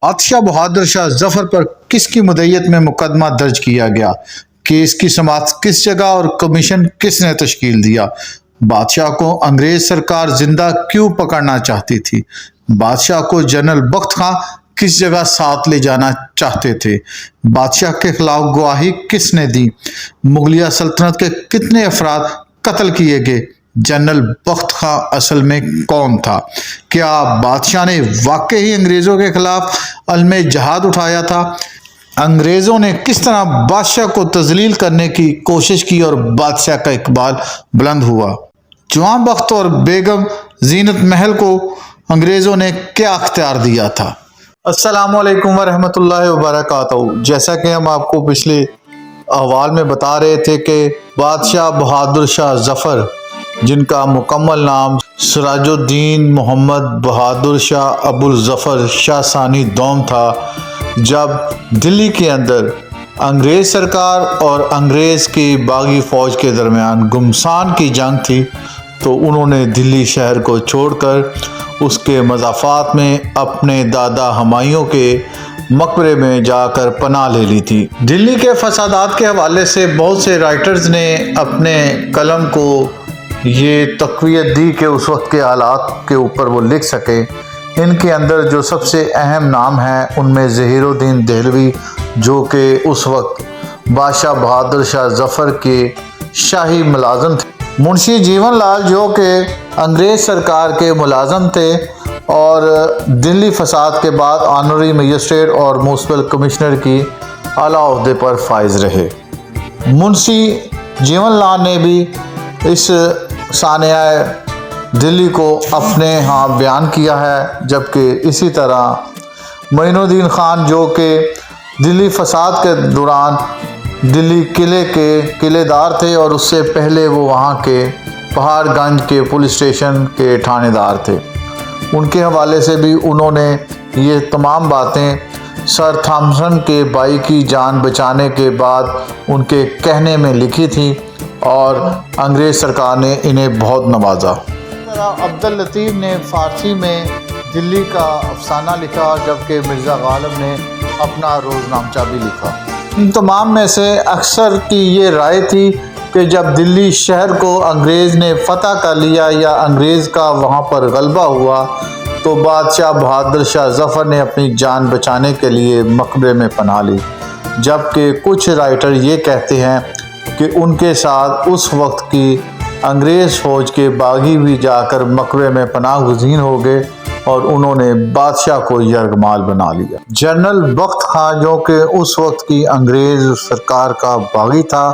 بادشاہ بہادر شاہ ظفر پر کس کی مدعیت میں مقدمہ درج کیا گیا؟ کیس کی سماعت کس جگہ اور کمیشن کس نے تشکیل دیا؟ بادشاہ کو انگریز سرکار زندہ کیوں پکڑنا چاہتی تھی؟ بادشاہ کو جنرل بخت خاں کس جگہ ساتھ لے جانا چاہتے تھے؟ بادشاہ کے خلاف گواہی کس نے دی؟ مغلیہ سلطنت کے کتنے افراد قتل کیے گئے؟ جنرل بخت خاں اصل میں کون تھا؟ کیا بادشاہ نے واقعی انگریزوں کے خلاف عزم جہاد اٹھایا تھا؟ انگریزوں نے کس طرح بادشاہ کو تذلیل کرنے کی کوشش کی اور بادشاہ کا اقبال بلند ہوا؟ جوان بخت اور بیگم زینت محل کو انگریزوں نے کیا اختیار دیا تھا؟ السلام علیکم ورحمۃ اللہ وبرکاتہ۔ جیسا کہ ہم آپ کو پچھلے احوال میں بتا رہے تھے کہ بادشاہ بہادر شاہ ظفر، جن کا مکمل نام سراج الدین محمد بہادر شاہ ابو الظفر شاہ ثانی دوم تھا، جب دلی کے اندر انگریز سرکار اور انگریز کی باغی فوج کے درمیان گمسان کی جنگ تھی، تو انہوں نے دلی شہر کو چھوڑ کر اس کے مضافات میں اپنے دادا ہمایوں کے مقبرے میں جا کر پناہ لے لی تھی۔ دلی کے فسادات کے حوالے سے بہت سے رائٹرز نے اپنے قلم کو یہ تقویت دی کہ اس وقت کے حالات کے اوپر وہ لکھ سکے۔ ان کے اندر جو سب سے اہم نام ہیں ان میں ظہیر الدین دہلوی، جو کہ اس وقت بادشاہ بہادر شاہ ظفر کے شاہی ملازم تھے، منشی جیون لال جو کہ انگریز سرکار کے ملازم تھے اور دلی فساد کے بعد آنری مجسٹریٹ اور میونسپل کمشنر کی اعلیٰ عہدے پر فائز رہے۔ منشی جیون لال نے بھی اس سانحہ دلی کو اپنے ہاں بیان کیا ہے، جبکہ اسی طرح معین الدین خان، جو کہ دلی فساد کے دوران دلی قلعے کے قلعے دار تھے اور اس سے پہلے وہ وہاں کے پہاڑ گنج کے پولیس اسٹیشن کے تھانے دار تھے، ان کے حوالے سے بھی انہوں نے یہ تمام باتیں سر تھامسن کے بھائی کی جان بچانے کے بعد ان کے کہنے میں لکھی تھی اور انگریز سرکار نے انہیں بہت نوازا۔ اس طرح عبداللطیف نے فارسی میں دلی کا افسانہ لکھا، جبکہ مرزا غالب نے اپنا روزنامچہ بھی لکھا۔ ان تمام میں سے اکثر کی یہ رائے تھی کہ جب دلی شہر کو انگریز نے فتح کر لیا یا انگریز کا وہاں پر غلبہ ہوا، تو بادشاہ بہادر شاہ ظفر نے اپنی جان بچانے کے لیے مقبرے میں پناہ لی، جبکہ کچھ رائٹر یہ کہتے ہیں کہ ان کے ساتھ اس وقت کی انگریز فوج کے باغی بھی جا کر مقبرے میں پناہ گزین ہو گئے اور انہوں نے بادشاہ کو یرغمال بنا لیا۔ جنرل بخت خاں، جو کہ اس وقت کی انگریز سرکار کا باغی تھا،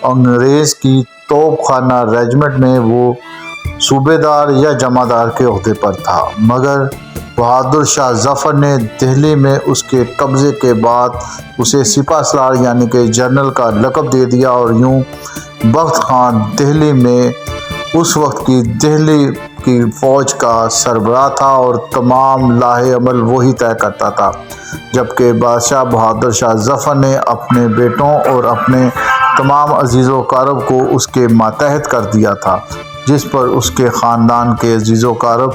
انگریز کی توپ خانہ ریجمنٹ میں وہ صوبے دار یا جمعدار کے عہدے پر تھا، مگر بہادر شاہ ظفر نے دہلی میں اس کے قبضے کے بعد اسے سپہ سالار یعنی کہ جنرل کا لقب دے دیا، اور یوں بخت خان دہلی میں اس وقت کی دہلی کی فوج کا سربراہ تھا اور تمام لاہ عمل وہی طے کرتا تھا، جبکہ بادشاہ بہادر شاہ ظفر نے اپنے بیٹوں اور اپنے تمام عزیز و اقارب کو اس کے ماتحت کر دیا تھا، جس پر اس کے خاندان کے عزیز و اقارب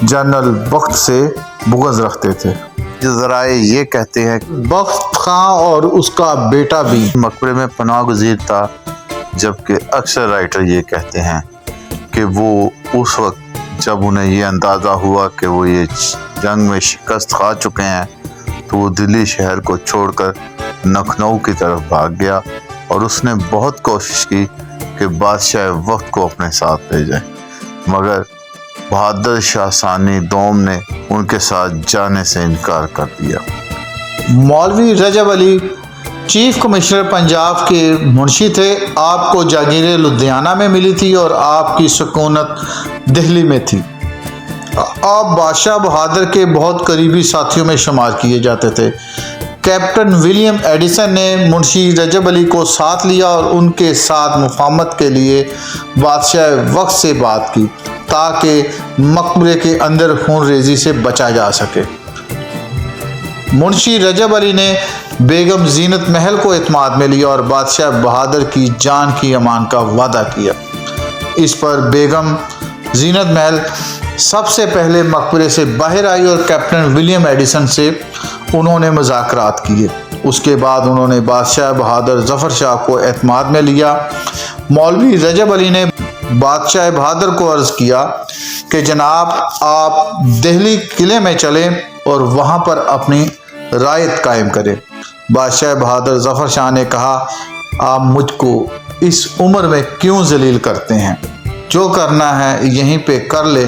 جنرل بخت سے بغض رکھتے تھے۔ ذرائع یہ کہتے ہیں کہ بخت خاں اور اس کا بیٹا بھی مقبرے میں پناہ گزین تھا، جبکہ اکثر رائٹر یہ کہتے ہیں کہ وہ اس وقت جب انہیں یہ اندازہ ہوا کہ وہ یہ جنگ میں شکست کھا چکے ہیں، تو وہ دلی شہر کو چھوڑ کر لکھنؤ کی طرف بھاگ گیا اور اس نے بہت کوشش کی کہ بادشاہ وقت کو اپنے ساتھ لے جائے، مگر بہادر شاہ ثانی دوم نے ان کے ساتھ جانے سے انکار کر دیا۔ مولوی رجب علی چیف کمشنر پنجاب کے منشی تھے، آپ کو جاگیر لدھیانہ میں ملی تھی اور آپ کی سکونت دہلی میں تھی۔ آپ بادشاہ بہادر کے بہت قریبی ساتھیوں میں شمار کیے جاتے تھے۔ کیپٹن ولیم ایڈیسن نے منشی رجب علی کو ساتھ لیا اور ان کے ساتھ مفاہمت کے لیے بادشاہ وقت سے بات کی تاکہ مقبرے کے اندر خون ریزی سے بچا جا سکے۔ منشی رجب علی نے بیگم زینت محل کو اعتماد میں لیا اور بادشاہ بہادر کی جان کی امان کا وعدہ کیا۔ اس پر بیگم زینت محل سب سے پہلے مقبرے سے باہر آئی اور کیپٹن ولیم ایڈیسن سے انہوں نے مذاکرات کیے۔ اس کے بعد انہوں نے بادشاہ بہادر ظفر شاہ کو اعتماد میں لیا۔ مولوی رجب علی نے بادشاہ بہادر کو عرض کیا کہ جناب آپ دہلی قلعے میں چلیں اور وہاں پر اپنی رعایت قائم کریں۔ بادشاہ بہادر ظفر شاہ نے کہا آپ مجھ کو اس عمر میں کیوں ذلیل کرتے ہیں؟ جو کرنا ہے یہیں پہ کر لے،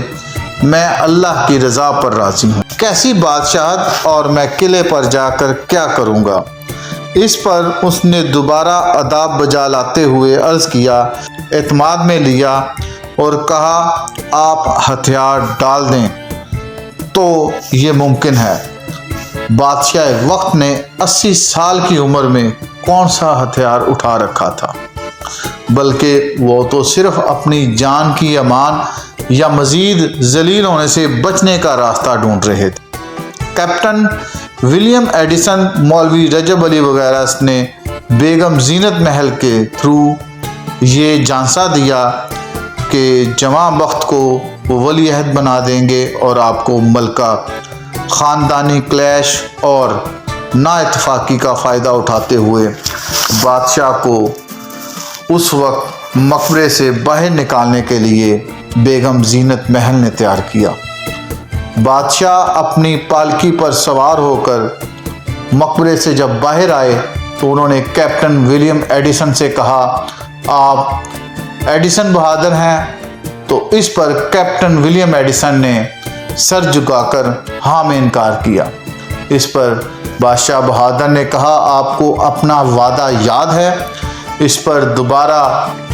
میں اللہ کی رضا پر راضی ہوں۔ کیسی بادشاہت اور میں قلعے پر جا کر کیا کروں گا؟ اس پر اس نے دوبارہ اداب بجا لاتے ہوئے عرض کیا، اعتماد میں لیا اور کہا آپ ہتھیار ڈال دیں تو یہ ممکن ہے۔ بادشاہ وقت نے 80 سال کی عمر میں کون سا ہتھیار اٹھا رکھا تھا، بلکہ وہ تو صرف اپنی جان کی امان یا مزید ذلیل ہونے سے بچنے کا راستہ ڈھونڈ رہے تھے۔ کیپٹن ولیم ایڈیسن، مولوی رجب علی وغیرہ نے بیگم زینت محل کے تھرو یہ جھانسا دیا کہ جوان بخت کو وہ ولی عہد بنا دیں گے اور آپ کو ملکہ خاندانی کلیش اور نا اتفاقی کا فائدہ اٹھاتے ہوئے بادشاہ کو اس وقت مقبرے سے باہر نکالنے کے لیے بیگم زینت محل نے تیار کیا۔ بادشاہ اپنی پالکی پر سوار ہو کر مقبرے سے جب باہر آئے تو انہوں نے کیپٹن ولیم ایڈیسن سے کہا آپ ایڈیسن بہادر ہیں؟ تو اس پر کیپٹن ولیم ایڈیسن نے سر جھکا کر ہاں میں انکار کیا۔ اس پر بادشاہ بہادر نے کہا آپ کو اپنا وعدہ یاد ہے؟ اس پر دوبارہ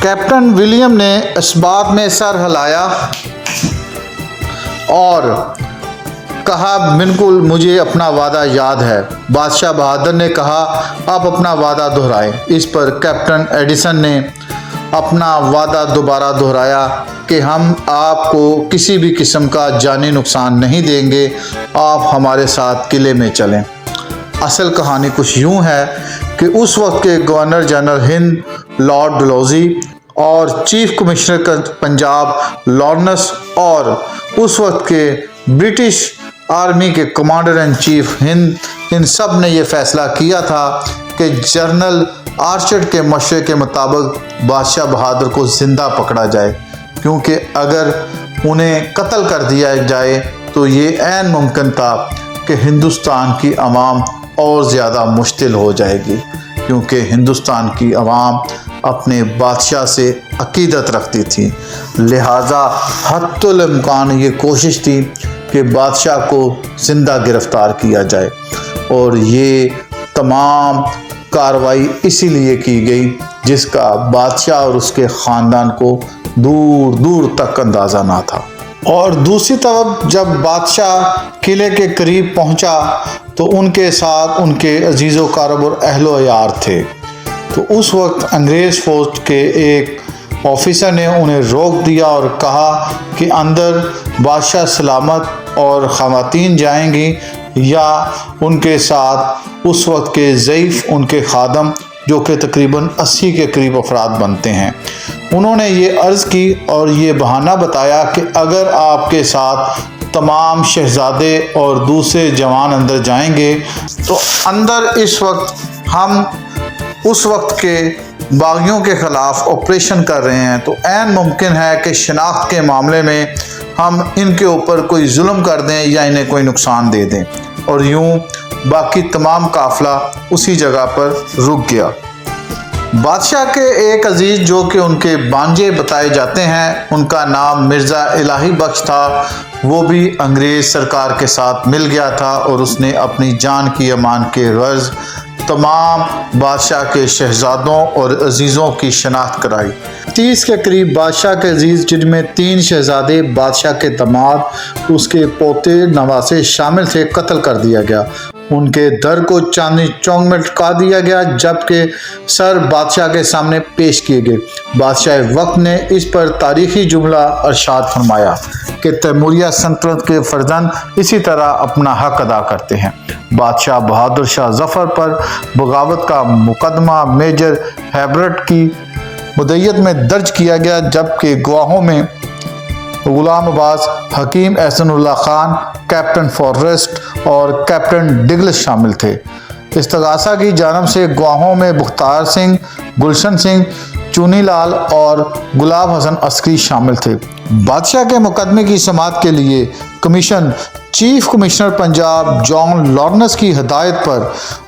کیپٹن ولیم نے اس بات میں سر ہلایا اور کہا بالکل مجھے اپنا وعدہ یاد ہے۔ بادشاہ بہادر نے کہا آپ اپنا وعدہ دہرائیں۔ اس پر کیپٹن ایڈیسن نے اپنا وعدہ دوبارہ دہرایا کہ ہم آپ کو کسی بھی قسم کا جانی نقصان نہیں دیں گے، آپ ہمارے ساتھ قلعے میں چلیں۔ اصل کہانی کچھ یوں ہے کہ اس وقت کے گورنر جنرل ہند لارڈ ڈلہوزی اور چیف کمشنر پنجاب لارنس اور اس وقت کے برٹش آرمی کے کمانڈر ان چیف ہند، ان سب نے یہ فیصلہ کیا تھا کہ جنرل آرچر کے مشورے کے مطابق بادشاہ بہادر کو زندہ پکڑا جائے، کیونکہ اگر انہیں قتل کر دیا جائے تو یہ عین ممکن تھا کہ ہندوستان کی عوام اور زیادہ مشتعل ہو جائے گی، کیونکہ ہندوستان کی عوام اپنے بادشاہ سے عقیدت رکھتی تھی۔ لہٰذا حتی الامکان یہ کوشش تھی کہ بادشاہ کو زندہ گرفتار کیا جائے، اور یہ تمام کارروائی اسی لیے کی گئی جس کا بادشاہ اور اس کے خاندان کو دور دور تک اندازہ نہ تھا۔ اور دوسری طرف جب بادشاہ قلعے کے قریب پہنچا تو ان کے ساتھ ان کے عزیز و اقارب اور اہل و عیال تھے، تو اس وقت انگریز فوج کے ایک آفیسر نے انہیں روک دیا اور کہا کہ اندر بادشاہ سلامت اور خواتین جائیں گی یا ان کے ساتھ اس وقت کے ضعیف ان کے خادم جو کہ تقریباً 80 کے قریب افراد بنتے ہیں۔ انہوں نے یہ عرض کی اور یہ بہانہ بتایا کہ اگر آپ کے ساتھ تمام شہزادے اور دوسرے جوان اندر جائیں گے تو اندر اس وقت ہم اس وقت کے باغیوں کے خلاف آپریشن کر رہے ہیں، تو عین ممکن ہے کہ شناخت کے معاملے میں ہم ان کے اوپر کوئی ظلم کر دیں یا انہیں کوئی نقصان دے دیں۔ اور یوں باقی تمام قافلہ اسی جگہ پر رک گیا۔ بادشاہ کے ایک عزیز جو کہ ان کے بانجے بتائے جاتے ہیں، ان کا نام مرزا الہی بخش تھا، وہ بھی انگریز سرکار کے ساتھ مل گیا تھا اور اس نے اپنی جان کی امان کے غرض تمام بادشاہ کے شہزادوں اور عزیزوں کی شناخت کرائی۔ 30 کے قریب بادشاہ کے عزیز، جن میں 3 شہزادے، بادشاہ کے داماد، اس کے پوتے نواسے شامل تھے، قتل کر دیا گیا۔ ان کے در کو چاندنی چوک میں لٹکا دیا گیا، جبکہ سر بادشاہ کے سامنے پیش کیے گئے۔ بادشاہ وقت نے اس پر تاریخی جملہ ارشاد فرمایا کہ تیموریہ سلطنت کے فرزند اسی طرح اپنا حق ادا کرتے ہیں۔ بادشاہ بہادر شاہ ظفر پر بغاوت کا مقدمہ میجر ہیبرٹ کی مدعیت میں درج کیا گیا، جبکہ گواہوں میں غلام عباس، حکیم احسن اللہ خان، کیپٹن فارسٹ اور کیپٹن ڈگلس شامل تھے۔ استغاثہ کی جانب سے گواہوں میں بختیار سنگھ، گلشن سنگھ، چونی لال اور گلاب حسن عسکری شامل تھے۔ بادشاہ کے مقدمے کی سماعت کے لیے commission chief commissioner Punjab John Lawrence کی ہدایت پر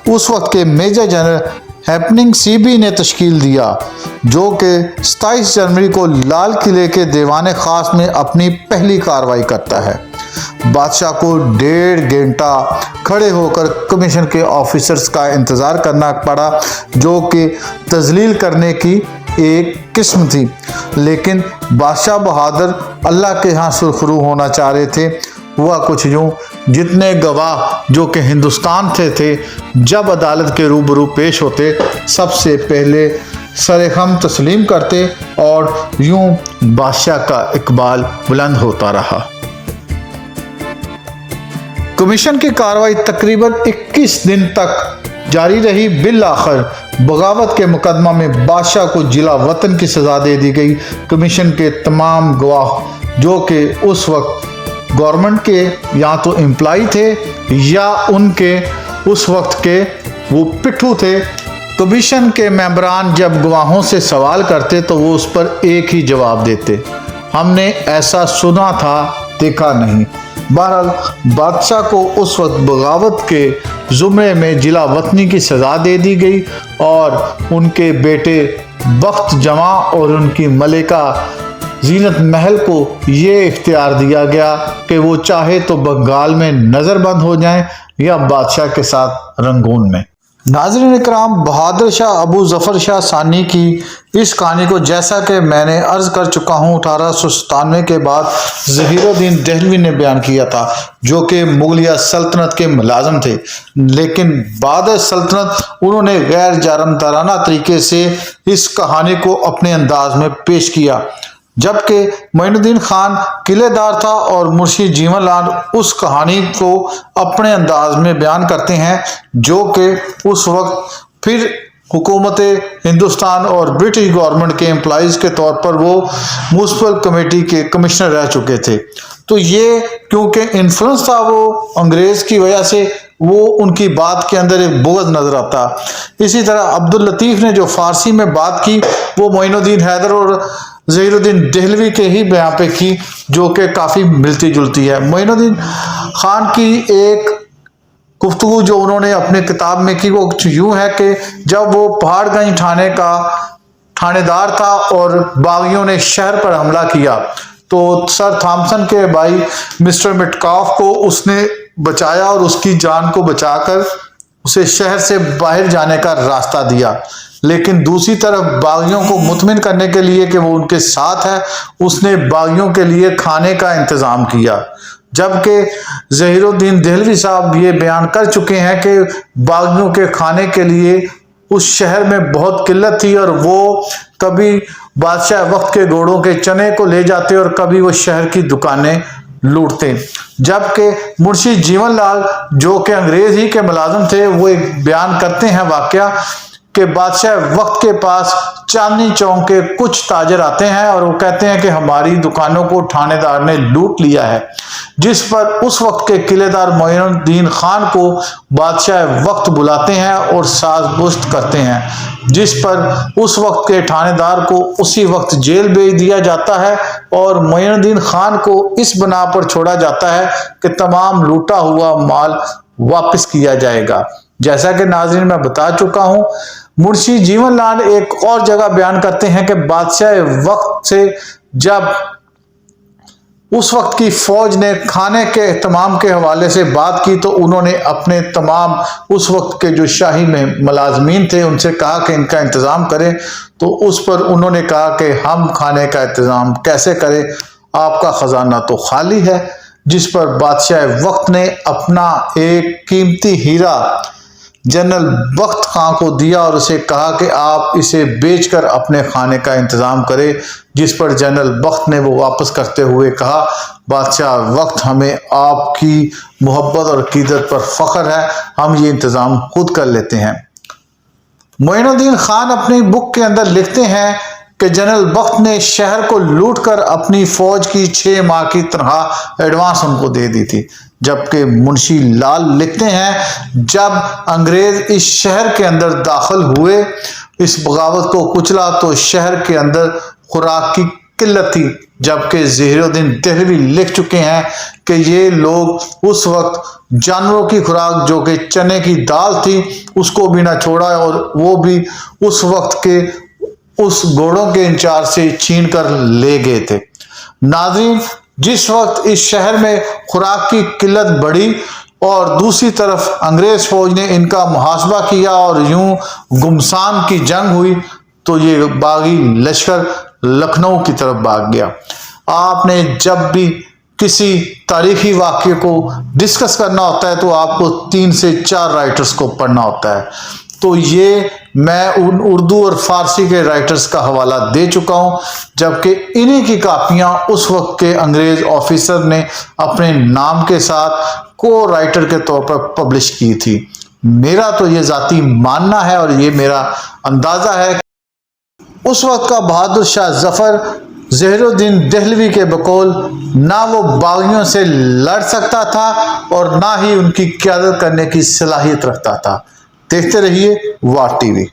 اس وقت کے میجر جنرل ہیپننگ سی بی نے تشکیل دیا، جو کہ 27 جنوری کو لال قلعے کے دیوان خاص میں اپنی پہلی کارروائی کرتا ہے۔ بادشاہ کو 1.5 گھنٹہ کھڑے ہو کر کمیشن کے آفیسرز کا انتظار کرنا پڑا، جو کہ تذلیل کرنے کی ایک قسم تھی، لیکن بادشاہ بہادر اللہ کے ہاں سرخرو ہونا چاہ رہے تھے۔ ہوا کچھ یوں، جتنے گواہ جو کہ ہندوستان سے تھے جب عدالت کے روبرو پیش ہوتے سب سے پہلے سر خم تسلیم کرتے، اور یوں بادشاہ کا اقبال بلند ہوتا رہا۔ کمیشن کی کارروائی تقریباً 21 دن تک جاری رہی۔ بالآخر بغاوت کے مقدمہ میں بادشاہ کو جلا وطن کی سزا دے دی گئی۔ کمیشن کے تمام گواہ جو کہ اس وقت گورنمنٹ کے یا تو امپلائی تھے یا ان کے اس وقت کے وہ پٹھو تھے، کمیشن کے ممبران جب گواہوں سے سوال کرتے تو وہ اس پر ایک ہی جواب دیتے: ہم نے ایسا سنا تھا، دیکھا نہیں۔ بہرحال بادشاہ کو اس وقت بغاوت کے زمرے میں جلا وطنی کی سزا دے دی گئی، اور ان کے بیٹے بخت جمع اور ان کی ملکہ زینت محل کو یہ اختیار دیا گیا کہ وہ چاہے تو بنگال میں نظر بند ہو جائیں یا بادشاہ کے ساتھ رنگون میں۔ ناظرین اکرام، بہادر شاہ ابو ظفر شاہ ثانی کی اس کہانی کو جیسا کہ میں نے عرض کر چکا ہوں 1897 کے بعد ظہیر الدین دہلوی نے بیان کیا تھا، جو کہ مغلیہ سلطنت کے ملازم تھے، لیکن بعد سلطنت انہوں نے غیر جانبدارانہ طریقے سے اس کہانی کو اپنے انداز میں پیش کیا، جبکہ معین الدین خان قلعے دار تھا اور منشی جیون لال اس کہانی کو اپنے انداز میں بیان کرتے ہیں، جو کہ اس وقت پھر حکومت ہندوستان اور برٹش گورنمنٹ کے امپلائیز کے طور پر وہ میونسپل کمیٹی کے کمشنر رہ چکے تھے۔ تو یہ کیونکہ انفلوئنس تھا وہ انگریز کی وجہ سے، وہ ان کی بات کے اندر ایک بغض نظر آتا۔ اسی طرح عبداللطیف نے جو فارسی میں بات کی وہ معین الدین حیدر اور ظہیر الدین دہلوی کے ہی بیان پہ کی، جو کہ کافی ملتی جلتی ہے۔ معین الدین خان کی ایک گفتگو جو انہوں نے اپنے کتاب میں کی وہ یوں ہے کہ جب وہ پہاڑ گنج تھانے کا تھانے دار تھا اور باغیوں نے شہر پر حملہ کیا تو سر تھامسن کے بھائی مسٹر مٹکاف کو اس نے بچایا اور اس کی جان کو بچا کر اسے شہر سے باہر جانے کا راستہ دیا، لیکن دوسری طرف باغیوں کو مطمئن کرنے کے لیے کہ وہ ان کے ساتھ ہے، اس نے باغیوں کے لیے کھانے کا انتظام کیا، جبکہ ظہیر الدین دہلوی صاحب یہ بیان کر چکے ہیں کہ باغیوں کے کھانے کے لیے اس شہر میں بہت قلت تھی اور وہ کبھی بادشاہ وقت کے گھوڑوں کے چنے کو لے جاتے اور کبھی وہ شہر کی دکانیں لوٹتے۔ جبکہ منشی جیون لال جو کہ انگریز ہی کے ملازم تھے وہ ایک بیان کرتے ہیں واقعہ کہ بادشاہ وقت کے پاس چاندنی چوک کے کچھ تاجر آتے ہیں اور وہ کہتے ہیں کہ ہماری دکانوں کو تھانے دار نے لوٹ لیا ہے، جس پر اس وقت کے قلعے دار معین الدین خان کو بادشاہ وقت بلاتے ہیں اور ساز گشت کرتے ہیں، جس پر اس وقت کے تھانے دار کو اسی وقت جیل بھیج دیا جاتا ہے اور معین الدین خان کو اس بنا پر چھوڑا جاتا ہے کہ تمام لوٹا ہوا مال واپس کیا جائے گا۔ جیسا کہ ناظرین میں بتا چکا ہوں، منشی جیون لال ایک اور جگہ بیان کرتے ہیں کہ بادشاہ وقت سے جب اس وقت کی فوج نے کھانے کے اہتمام کے حوالے سے بات کی تو انہوں نے اپنے تمام اس وقت کے جو شاہی میں ملازمین تھے ان سے کہا کہ ان کا انتظام کریں، تو اس پر انہوں نے کہا کہ ہم کھانے کا انتظام کیسے کریں، آپ کا خزانہ تو خالی ہے، جس پر بادشاہ وقت نے اپنا ایک قیمتی ہیرا جنرل بخت خان کو دیا اور اسے کہا کہ آپ اسے بیچ کر اپنے کھانے کا انتظام کریں، جس پر جنرل بخت نے وہ واپس کرتے ہوئے کہا بادشاہ وقت ہمیں آپ کی محبت اور عقیدت پر فخر ہے، ہم یہ انتظام خود کر لیتے ہیں۔ معین الدین خان اپنی بک کے اندر لکھتے ہیں کہ جنرل بخت نے شہر کو لوٹ کر اپنی فوج کی 6 ماہ کی تنخواہ ایڈوانس ان کو دے دی تھی۔ جبکہ منشی لال لکھتے ہیں جب انگریز اس شہر کے اندر داخل ہوئے، اس بغاوت کو کچلا تو شہر کے اندر خوراک کی قلت تھی، جبکہ ظہیر الدین دہلوی لکھ چکے ہیں کہ یہ لوگ اس وقت جانوروں کی خوراک جو کہ چنے کی دال تھی اس کو بھی نہ چھوڑا، اور وہ بھی اس وقت کے اس گھوڑوں کے انچارج سے چھین کر لے گئے تھے۔ ناظرین، جس وقت اس شہر میں خوراک کی قلت بڑھی اور دوسری طرف انگریز فوج نے ان کا محاصرہ کیا اور یوں گمسان کی جنگ ہوئی، تو یہ باغی لشکر لکھنؤ کی طرف بھاگ گیا۔ آپ نے جب بھی کسی تاریخی واقعے کو ڈسکس کرنا ہوتا ہے تو آپ کو 3 سے 4 رائٹرز کو پڑھنا ہوتا ہے، تو یہ میں ان اردو اور فارسی کے رائٹرز کا حوالہ دے چکا ہوں، جبکہ انہی کی کاپیاں اس وقت کے انگریز آفیسر نے اپنے نام کے ساتھ کو رائٹر کے طور پر پبلش کی تھی۔ میرا تو یہ ذاتی ماننا ہے اور یہ میرا اندازہ ہے کہ اس وقت کا بہادر شاہ ظفر ظہیر الدین دہلوی کے بقول نہ وہ باغیوں سے لڑ سکتا تھا اور نہ ہی ان کی قیادت کرنے کی صلاحیت رکھتا تھا۔ دیکھتے رہیے واٹ ٹی وی۔